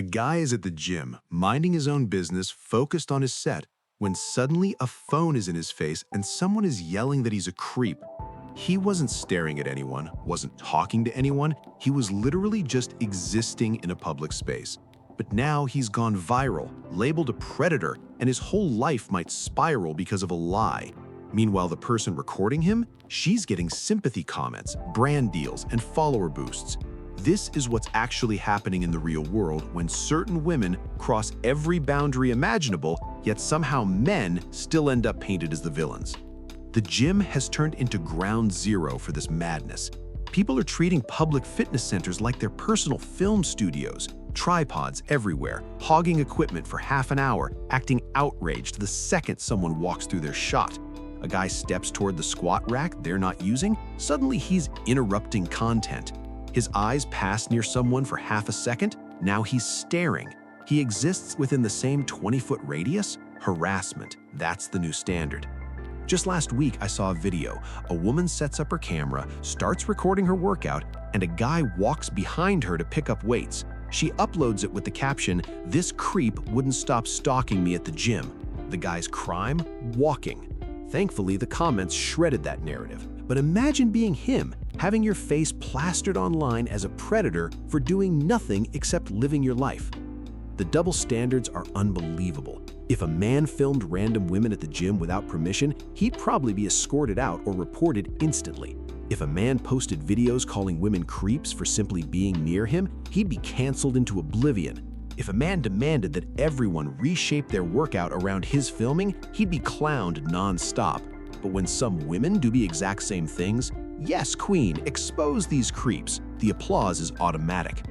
A guy is at the gym, minding his own business, focused on his set, when suddenly a phone is in his face and someone is yelling that he's a creep. He wasn't staring at anyone, wasn't talking to anyone, he was literally just existing in a public space. But now he's gone viral, labeled a predator, and his whole life might spiral because of a lie. Meanwhile, the person recording him, she's getting sympathy comments, brand deals, and follower boosts. This is what's actually happening in the real world when certain women cross every boundary imaginable, yet somehow men still end up painted as the villains. The gym has turned into ground zero for this madness. People are treating public fitness centers like their personal film studios, tripods everywhere, hogging equipment for half an hour, acting outraged the second someone walks through their shot. A guy steps toward the squat rack they're not using, suddenly he's interrupting content. His eyes pass near someone for half a second, now he's staring. He exists within the same 20-foot radius? Harassment, that's the new standard. Just last week, I saw a video. A woman sets up her camera, starts recording her workout, and a guy walks behind her to pick up weights. She uploads it with the caption, "This creep wouldn't stop stalking me at the gym." The guy's crime? Walking. Thankfully, the comments shredded that narrative. But imagine being him, having your face plastered online as a predator for doing nothing except living your life. The double standards are unbelievable. If a man filmed random women at the gym without permission, he'd probably be escorted out or reported instantly. If a man posted videos calling women creeps for simply being near him, he'd be canceled into oblivion. If a man demanded that everyone reshape their workout around his filming, he'd be clowned non-stop. But when some women do the exact same things, yes, queen, expose these creeps, the applause is automatic.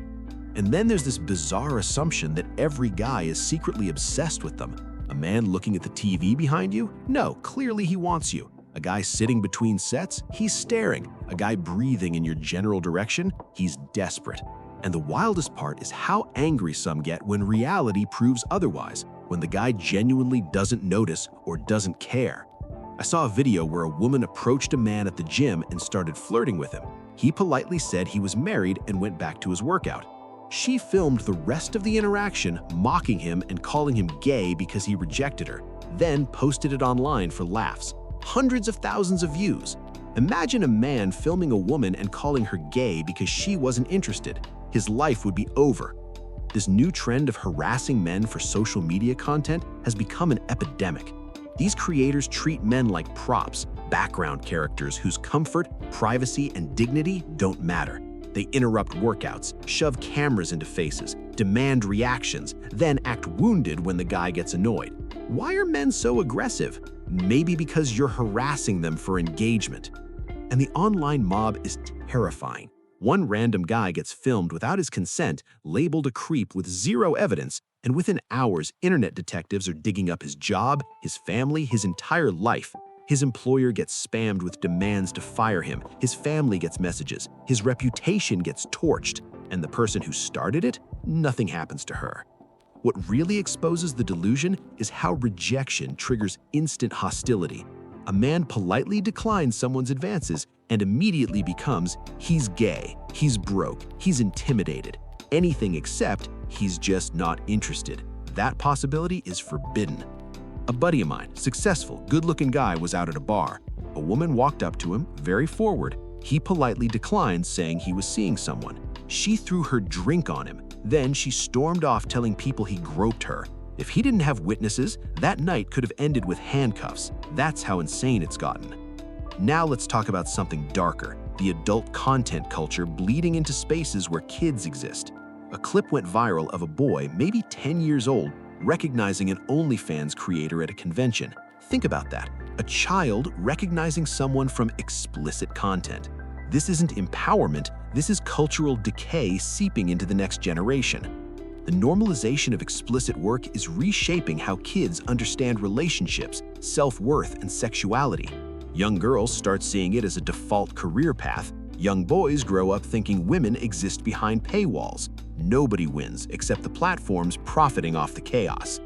And then there's this bizarre assumption that every guy is secretly obsessed with them. A man looking at the TV behind you? No, clearly he wants you. A guy sitting between sets? He's staring. A guy breathing in your general direction? He's desperate. And the wildest part is how angry some get when reality proves otherwise, when the guy genuinely doesn't notice or doesn't care. I saw a video where a woman approached a man at the gym and started flirting with him. He politely said he was married and went back to his workout. She filmed the rest of the interaction, mocking him and calling him gay because he rejected her, then posted it online for laughs. Hundreds of thousands of views. Imagine a man filming a woman and calling her gay because she wasn't interested. His life would be over. This new trend of harassing men for social media content has become an epidemic. These creators treat men like props, background characters whose comfort, privacy, and dignity don't matter. They interrupt workouts, shove cameras into faces, demand reactions, then act wounded when the guy gets annoyed. Why are men so aggressive? Maybe because you're harassing them for engagement. And the online mob is terrifying. One random guy gets filmed without his consent, labeled a creep with zero evidence, and within hours, internet detectives are digging up his job, his family, his entire life. His employer gets spammed with demands to fire him, his family gets messages, his reputation gets torched, and the person who started it, nothing happens to her. What really exposes the delusion is how rejection triggers instant hostility. A man politely declines someone's advances and immediately becomes, he's gay, he's broke, he's intimidated, anything except he's just not interested. That possibility is forbidden. A buddy of mine, successful, good-looking guy, was out at a bar. A woman walked up to him, very forward. He politely declined, saying he was seeing someone. She threw her drink on him. Then she stormed off telling people he groped her. If he didn't have witnesses, that night could have ended with handcuffs. That's how insane it's gotten. Now let's talk about something darker, the adult content culture bleeding into spaces where kids exist. A clip went viral of a boy, maybe 10 years old, recognizing an OnlyFans creator at a convention. Think about that. A child recognizing someone from explicit content. This isn't empowerment, this is cultural decay seeping into the next generation. The normalization of explicit work is reshaping how kids understand relationships, self-worth, and sexuality. Young girls start seeing it as a default career path. Young boys grow up thinking women exist behind paywalls. Nobody wins except the platforms profiting off the chaos.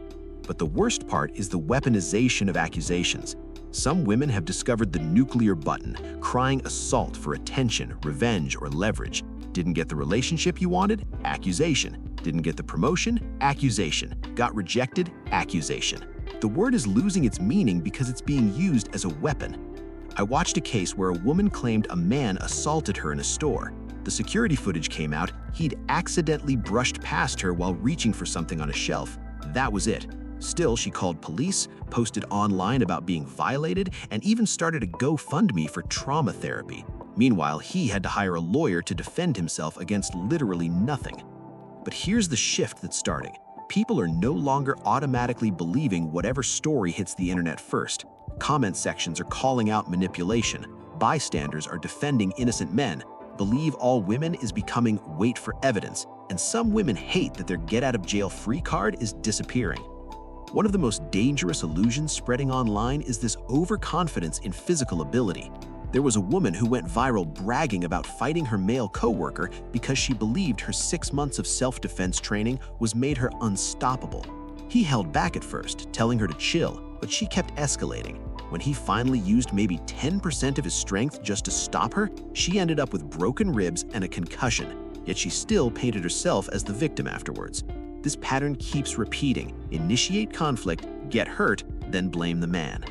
But the worst part is the weaponization of accusations. Some women have discovered the nuclear button, crying assault for attention, revenge, or leverage. Didn't get the relationship you wanted? Accusation. Didn't get the promotion? Accusation. Got rejected? Accusation. The word is losing its meaning because it's being used as a weapon. I watched a case where a woman claimed a man assaulted her in a store. The security footage came out, he'd accidentally brushed past her while reaching for something on a shelf. That was it. Still, she called police, posted online about being violated, and even started a GoFundMe for trauma therapy. Meanwhile, he had to hire a lawyer to defend himself against literally nothing. But here's the shift that's starting. People are no longer automatically believing whatever story hits the internet first. Comment sections are calling out manipulation. Bystanders are defending innocent men. Believe all women is becoming wait for evidence. And some women hate that their get-out-of-jail-free card is disappearing. One of the most dangerous illusions spreading online is this overconfidence in physical ability. There was a woman who went viral bragging about fighting her male coworker because she believed her 6 months of self-defense training was made her unstoppable. He held back at first, telling her to chill, but she kept escalating. When he finally used maybe 10% of his strength just to stop her, she ended up with broken ribs and a concussion, yet she still painted herself as the victim afterwards. This pattern keeps repeating. Initiate conflict, get hurt, then blame the man.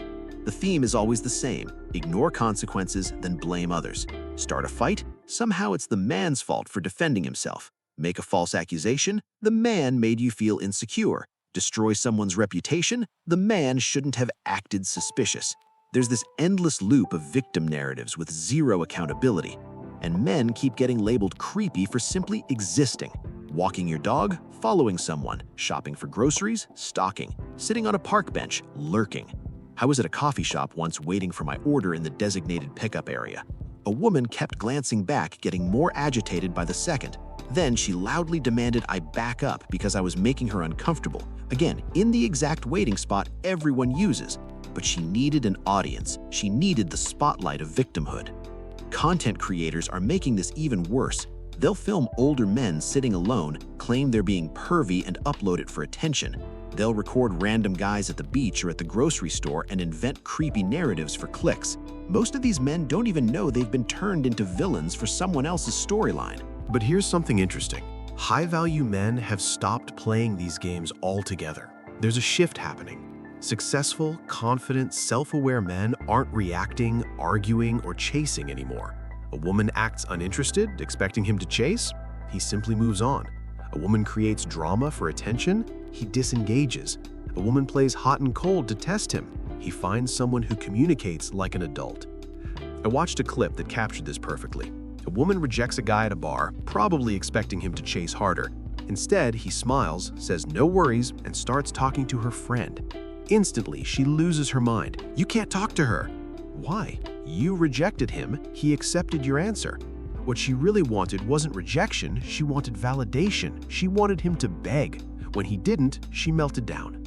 The theme is always the same. Ignore consequences, then blame others. Start a fight? Somehow it's the man's fault for defending himself. Make a false accusation? The man made you feel insecure. Destroy someone's reputation? The man shouldn't have acted suspicious. There's this endless loop of victim narratives with zero accountability. And men keep getting labeled creepy for simply existing. Walking your dog, following someone, shopping for groceries, stalking, sitting on a park bench, lurking. I was at a coffee shop once waiting for my order in the designated pickup area. A woman kept glancing back, getting more agitated by the second. Then she loudly demanded I back up because I was making her uncomfortable. Again, in the exact waiting spot everyone uses. But she needed an audience. She needed the spotlight of victimhood. Content creators are making this even worse. They'll film older men sitting alone, claim they're being pervy, and upload it for attention. They'll record random guys at the beach or at the grocery store and invent creepy narratives for clicks. Most of these men don't even know they've been turned into villains for someone else's storyline. But here's something interesting. High-value men have stopped playing these games altogether. There's a shift happening. Successful, confident, self-aware men aren't reacting, arguing, or chasing anymore. A woman acts uninterested, expecting him to chase? He simply moves on. A woman creates drama for attention? He disengages. A woman plays hot and cold to test him. He finds someone who communicates like an adult. I watched a clip that captured this perfectly. A woman rejects a guy at a bar, probably expecting him to chase harder. Instead, he smiles, says no worries, and starts talking to her friend. Instantly, she loses her mind. You can't talk to her. Why? You rejected him, he accepted your answer. What she really wanted wasn't rejection, she wanted validation. She wanted him to beg. When he didn't, she melted down.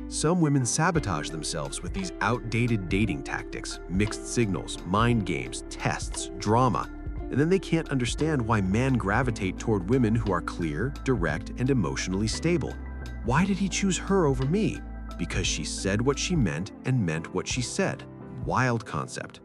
Some women sabotage themselves with these outdated dating tactics, mixed signals, mind games, tests, drama. And then they can't understand why men gravitate toward women who are clear, direct, and emotionally stable. Why did he choose her over me? Because she said what she meant and meant what she said. Wild concept.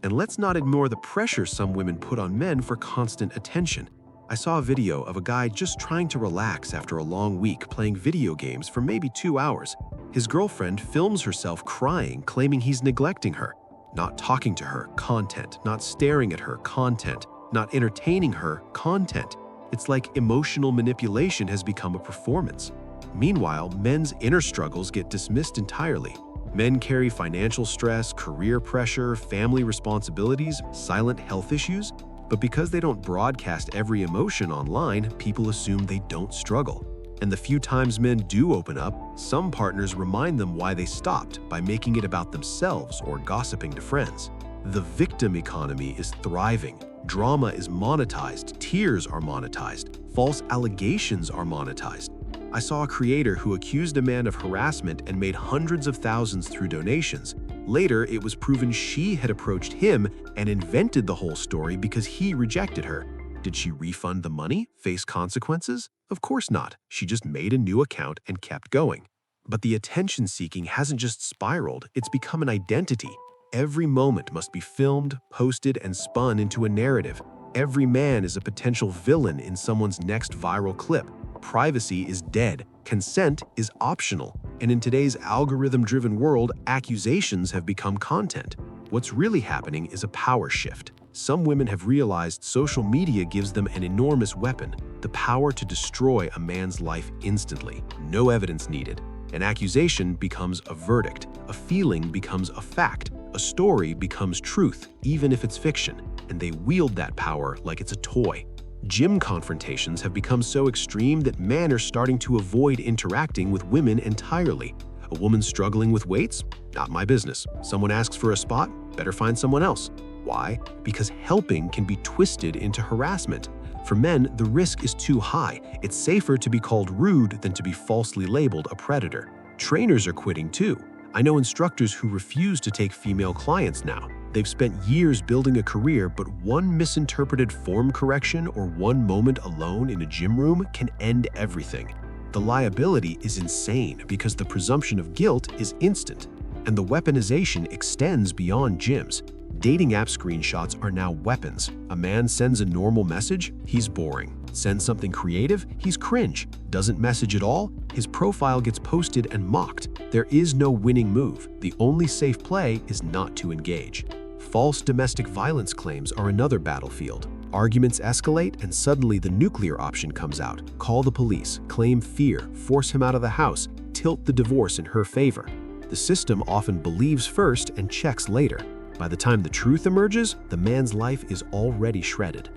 And let's not ignore the pressure some women put on men for constant attention. I saw a video of a guy just trying to relax after a long week playing video games for maybe 2 hours. His girlfriend films herself crying, claiming he's neglecting her. Not talking to her, content. Not staring at her, content. Not entertaining her, content. It's like emotional manipulation has become a performance. Meanwhile, men's inner struggles get dismissed entirely. Men carry financial stress, career pressure, family responsibilities, silent health issues. But because they don't broadcast every emotion online, people assume they don't struggle. And the few times men do open up, some partners remind them why they stopped by making it about themselves or gossiping to friends. The victim economy is thriving. Drama is monetized, tears are monetized, false allegations are monetized. I saw a creator who accused a man of harassment and made hundreds of thousands through donations. Later, it was proven she had approached him and invented the whole story because he rejected her. Did she refund the money, face consequences? Of course not. She just made a new account and kept going. But the attention-seeking hasn't just spiraled, it's become an identity. Every moment must be filmed, posted, and spun into a narrative. Every man is a potential villain in someone's next viral clip. Privacy is dead. Consent is optional. And in today's algorithm-driven world, accusations have become content. What's really happening is a power shift. Some women have realized social media gives them an enormous weapon, the power to destroy a man's life instantly. No evidence needed. An accusation becomes a verdict. A feeling becomes a fact. A story becomes truth, even if it's fiction. And they wield that power like it's a toy. Gym confrontations have become so extreme that men are starting to avoid interacting with women entirely. A woman struggling with weights? Not my business. Someone asks for a spot? Better find someone else. Why? Because helping can be twisted into harassment. For men, the risk is too high. It's safer to be called rude than to be falsely labeled a predator. Trainers are quitting too. I know instructors who refuse to take female clients now. They've spent years building a career, but one misinterpreted form correction or one moment alone in a gym room can end everything. The liability is insane because the presumption of guilt is instant, and the weaponization extends beyond gyms. Dating app screenshots are now weapons. A man sends a normal message, he's boring. Sends something creative, he's cringe. Doesn't message at all, his profile gets posted and mocked. There is no winning move. The only safe play is not to engage. False domestic violence claims are another battlefield. Arguments escalate and suddenly the nuclear option comes out. Call the police, claim fear, force him out of the house, tilt the divorce in her favor. The system often believes first and checks later. By the time the truth emerges, the man's life is already shredded.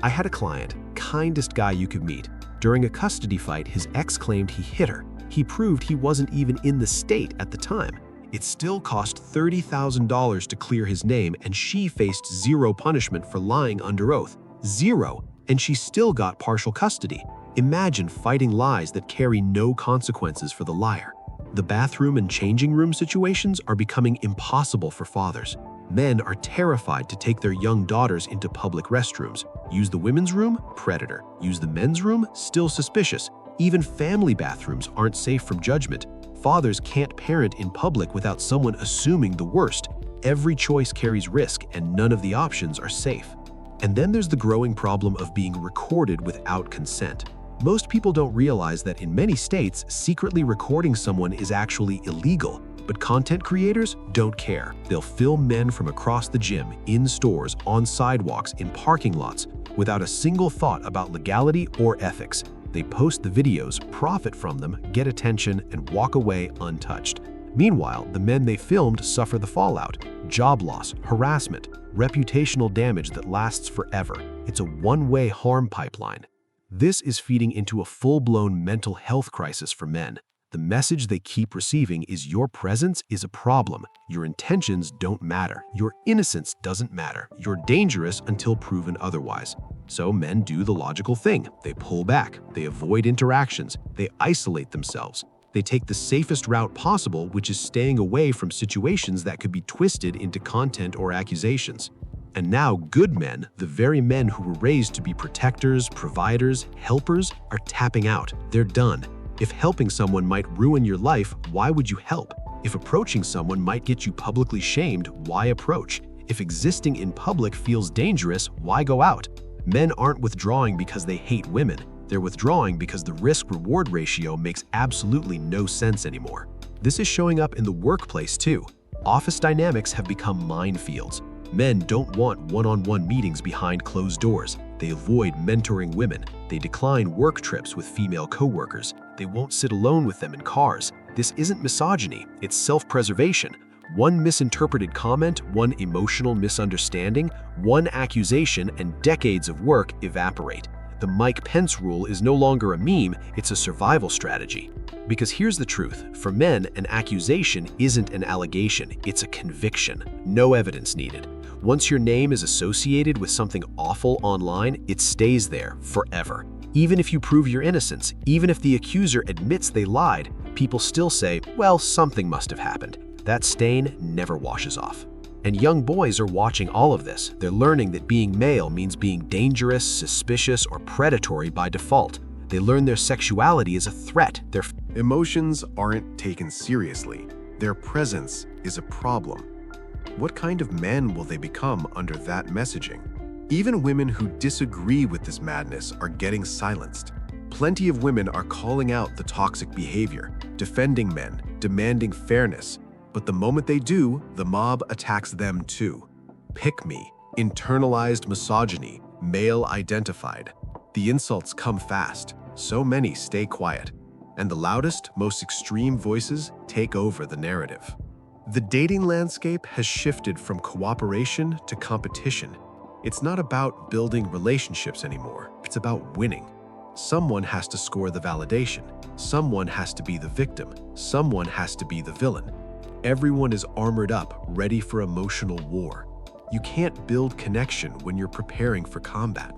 I had a client, kindest guy you could meet. During a custody fight, his ex claimed he hit her. He proved he wasn't even in the state at the time. It still cost $30,000 to clear his name, and she faced zero punishment for lying under oath. Zero. And she still got partial custody. Imagine fighting lies that carry no consequences for the liar. The bathroom and changing room situations are becoming impossible for fathers. Men are terrified to take their young daughters into public restrooms. Use the women's room? Predator. Use the men's room? Still suspicious. Even family bathrooms aren't safe from judgment. Fathers can't parent in public without someone assuming the worst. Every choice carries risk, and none of the options are safe. And then there's the growing problem of being recorded without consent. Most people don't realize that in many states, secretly recording someone is actually illegal. But content creators don't care. They'll film men from across the gym, in stores, on sidewalks, in parking lots, without a single thought about legality or ethics. They post the videos, profit from them, get attention, and walk away untouched. Meanwhile, the men they filmed suffer the fallout: job loss, harassment, reputational damage that lasts forever. It's a one-way harm pipeline. This is feeding into a full-blown mental health crisis for men. The message they keep receiving is your presence is a problem. Your intentions don't matter. Your innocence doesn't matter. You're dangerous until proven otherwise. So men do the logical thing. They pull back. They avoid interactions. They isolate themselves. They take the safest route possible, which is staying away from situations that could be twisted into content or accusations. And now good men, the very men who were raised to be protectors, providers, helpers, are tapping out. They're done. If helping someone might ruin your life, why would you help? If approaching someone might get you publicly shamed, why approach? If existing in public feels dangerous, why go out? Men aren't withdrawing because they hate women. They're withdrawing because the risk-reward ratio makes absolutely no sense anymore. This is showing up in the workplace too. Office dynamics have become minefields. Men don't want one-on-one meetings behind closed doors. They avoid mentoring women. They decline work trips with female coworkers. They won't sit alone with them in cars. This isn't misogyny, it's self-preservation. One misinterpreted comment, one emotional misunderstanding, one accusation, and decades of work evaporate. The Mike Pence rule is no longer a meme, it's a survival strategy. Because here's the truth, for men, an accusation isn't an allegation, it's a conviction. No evidence needed. Once your name is associated with something awful online, it stays there forever. Even if you prove your innocence, even if the accuser admits they lied, people still say, well, something must have happened. That stain never washes off. And young boys are watching all of this. They're learning that being male means being dangerous, suspicious, or predatory by default. They learn their sexuality is a threat. Their Emotions aren't taken seriously. Their presence is a problem. What kind of men will they become under that messaging? Even women who disagree with this madness are getting silenced. Plenty of women are calling out the toxic behavior, defending men, demanding fairness. But the moment they do, the mob attacks them too. Pick me, internalized misogyny, male-identified. The insults come fast, so many stay quiet, and the loudest, most extreme voices take over the narrative. The dating landscape has shifted from cooperation to competition. It's not about building relationships anymore, it's about winning. Someone has to score the validation. Someone has to be the victim. Someone has to be the villain. Everyone is armored up, ready for emotional war. You can't build connection when you're preparing for combat.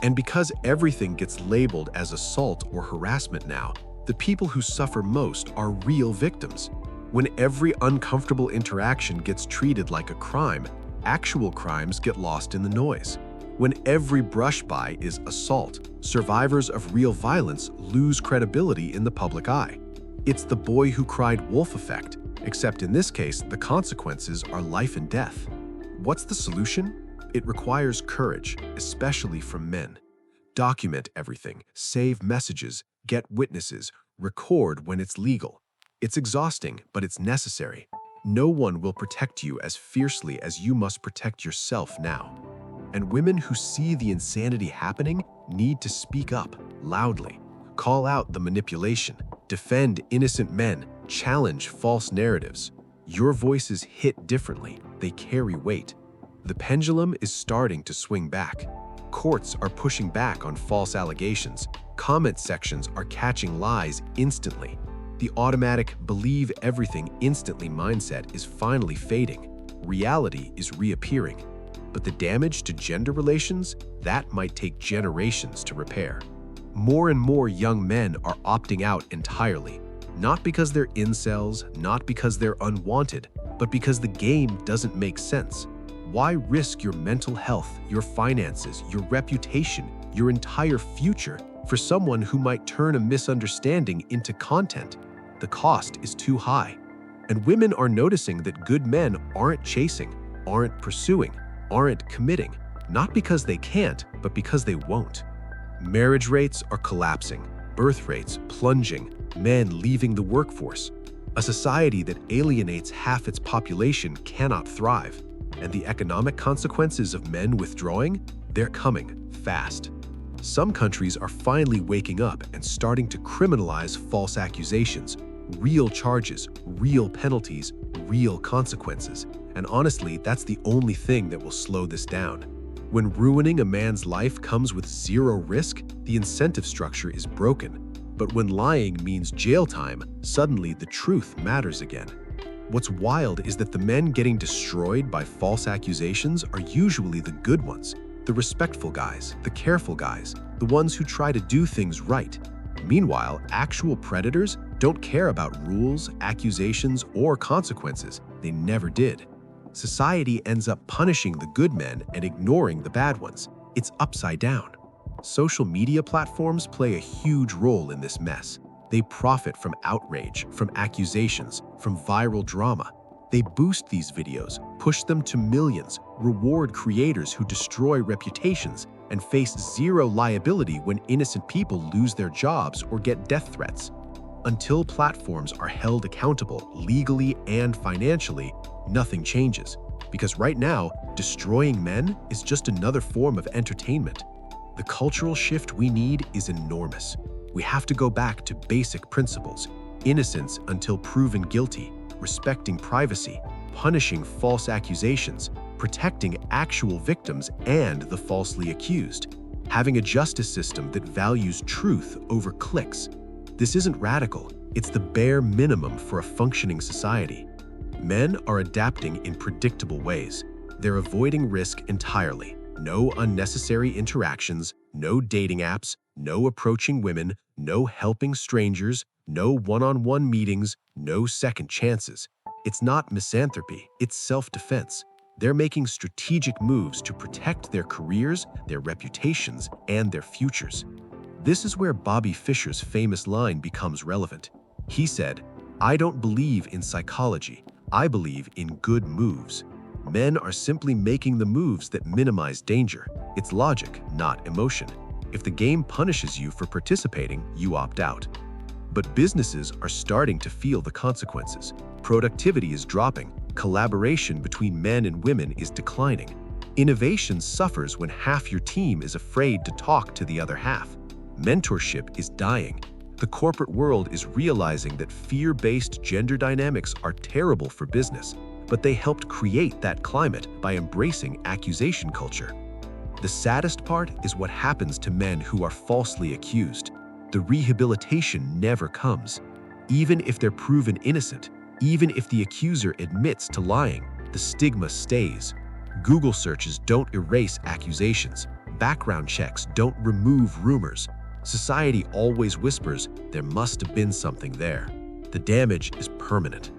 And because everything gets labeled as assault or harassment now, the people who suffer most are real victims. When every uncomfortable interaction gets treated like a crime, actual crimes get lost in the noise. When every brush by is assault, survivors of real violence lose credibility in the public eye. It's the boy who cried wolf effect, except in this case, the consequences are life and death. What's the solution? It requires courage, especially from men. Document everything, save messages, get witnesses, record when it's legal. It's exhausting, but it's necessary. No one will protect you as fiercely as you must protect yourself now. And women who see the insanity happening need to speak up loudly, call out the manipulation, defend innocent men, challenge false narratives. Your voices hit differently, they carry weight. The pendulum is starting to swing back. Courts are pushing back on false allegations. Comment sections are catching lies instantly. The automatic believe everything instantly mindset is finally fading. Reality is reappearing. But the damage to gender relations, that might take generations to repair. More and more young men are opting out entirely, not because they're incels, not because they're unwanted, but because the game doesn't make sense. Why risk your mental health, your finances, your reputation, your entire future for someone who might turn a misunderstanding into content? The cost is too high. And women are noticing that good men aren't chasing, aren't pursuing, aren't committing, not because they can't, but because they won't. Marriage rates are collapsing, birth rates plunging, men leaving the workforce. A society that alienates half its population cannot thrive, and the economic consequences of men withdrawing, they're coming fast. Some countries are finally waking up and starting to criminalize false accusations, real charges, real penalties, real consequences. And honestly, that's the only thing that will slow this down. When ruining a man's life comes with zero risk, the incentive structure is broken. But when lying means jail time, suddenly the truth matters again. What's wild is that the men getting destroyed by false accusations are usually the good ones, the respectful guys, the careful guys, the ones who try to do things right. Meanwhile, actual predators don't care about rules, accusations, or consequences. They never did. Society ends up punishing the good men and ignoring the bad ones. It's upside down. Social media platforms play a huge role in this mess. They profit from outrage, from accusations, from viral drama. They boost these videos, push them to millions, reward creators who destroy reputations, and face zero liability when innocent people lose their jobs or get death threats. Until platforms are held accountable legally and financially, nothing changes. Because right now, destroying men is just another form of entertainment. The cultural shift we need is enormous. We have to go back to basic principles: innocence until proven guilty, respecting privacy, punishing false accusations, protecting actual victims and the falsely accused, having a justice system that values truth over clicks. This isn't radical, it's the bare minimum for a functioning society. Men are adapting in predictable ways. They're avoiding risk entirely. No unnecessary interactions, no dating apps, no approaching women, no helping strangers, no one-on-one meetings, no second chances. It's not misanthropy, it's self-defense. They're making strategic moves to protect their careers, their reputations, and their futures. This is where Bobby Fischer's famous line becomes relevant. He said, "I don't believe in psychology, I believe in good moves." Men are simply making the moves that minimize danger. It's logic, not emotion. If the game punishes you for participating, you opt out. But businesses are starting to feel the consequences. Productivity is dropping. Collaboration between men and women is declining. Innovation suffers when half your team is afraid to talk to the other half. Mentorship is dying. The corporate world is realizing that fear-based gender dynamics are terrible for business, but they helped create that climate by embracing accusation culture. The saddest part is what happens to men who are falsely accused. The rehabilitation never comes. Even if they're proven innocent, even if the accuser admits to lying, the stigma stays. Google searches don't erase accusations. Background checks don't remove rumors. Society always whispers, there must have been something there. The damage is permanent,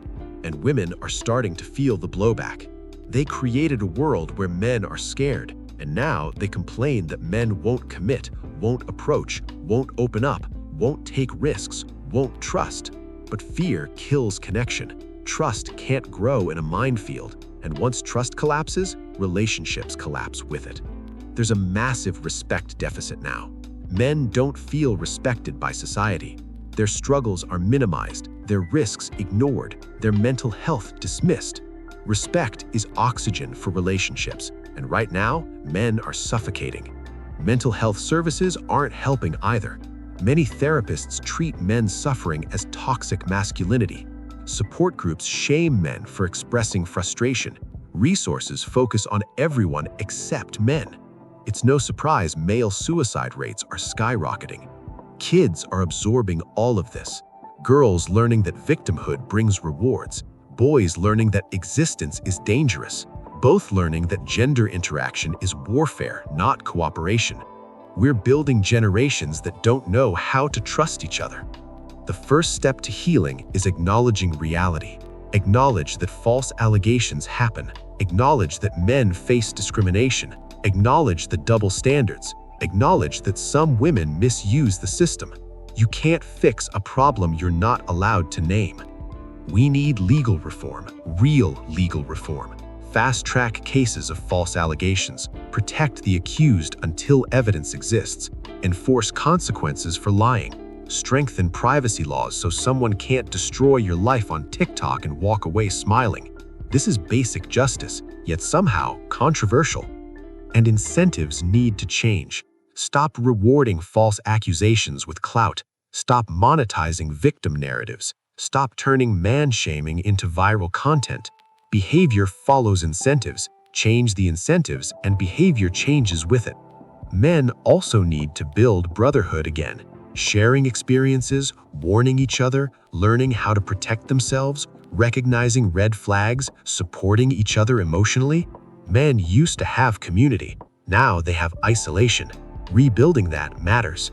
and women are starting to feel the blowback. They created a world where men are scared, and now they complain that men won't commit, won't approach, won't open up, won't take risks, won't trust. But fear kills connection. Trust can't grow in a minefield, and once trust collapses, relationships collapse with it. There's a massive respect deficit now. Men don't feel respected by society. Their struggles are minimized, their risks ignored, their mental health dismissed. Respect is oxygen for relationships, and right now, men are suffocating. Mental health services aren't helping either. Many therapists treat men's suffering as toxic masculinity. Support groups shame men for expressing frustration. Resources focus on everyone except men. It's no surprise male suicide rates are skyrocketing. Kids are absorbing all of this. Girls learning that victimhood brings rewards. Boys learning that existence is dangerous. Both learning that gender interaction is warfare, not cooperation. We're building generations that don't know how to trust each other. The first step to healing is acknowledging reality. Acknowledge that false allegations happen. Acknowledge that men face discrimination. Acknowledge the double standards. Acknowledge that some women misuse the system. You can't fix a problem you're not allowed to name. We need legal reform, real legal reform. Fast-track cases of false allegations, protect the accused until evidence exists, enforce consequences for lying, strengthen privacy laws so someone can't destroy your life on TikTok and walk away smiling. This is basic justice, yet somehow controversial. And incentives need to change. Stop rewarding false accusations with clout. Stop monetizing victim narratives. Stop turning man-shaming into viral content. Behavior follows incentives. Change the incentives, and behavior changes with it. Men also need to build brotherhood again. Sharing experiences, warning each other, learning how to protect themselves, recognizing red flags, supporting each other emotionally. Men used to have community. Now they have isolation. Rebuilding that matters.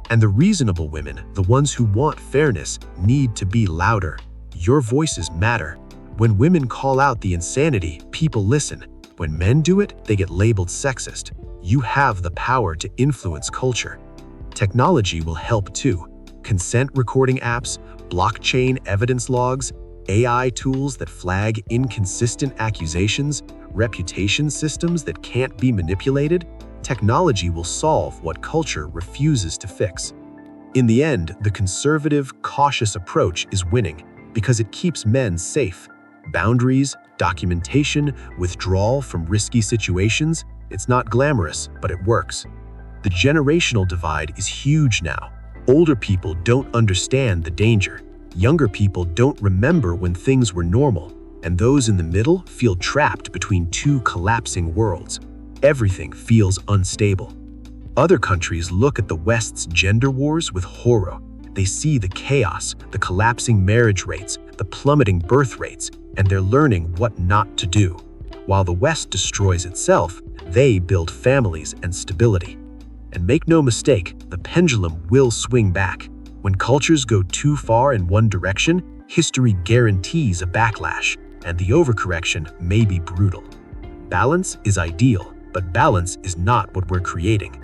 And the reasonable women, the ones who want fairness, need to be louder. Your voices matter. When women call out the insanity, people listen. When men do it, they get labeled sexist. You have the power to influence culture. Technology will help too. Consent recording apps, blockchain evidence logs, AI tools that flag inconsistent accusations, reputation systems that can't be manipulated. Technology will solve what culture refuses to fix. In the end, the conservative, cautious approach is winning because it keeps men safe. Boundaries, documentation, withdrawal from risky situations, it's not glamorous, but it works. The generational divide is huge now. Older people don't understand the danger. Younger people don't remember when things were normal, and those in the middle feel trapped between two collapsing worlds. Everything feels unstable. Other countries look at the West's gender wars with horror. They see the chaos, the collapsing marriage rates, the plummeting birth rates, and they're learning what not to do. While the West destroys itself, they build families and stability. And make no mistake, the pendulum will swing back. When cultures go too far in one direction, history guarantees a backlash, and the overcorrection may be brutal. Balance is ideal, but balance is not what we're creating.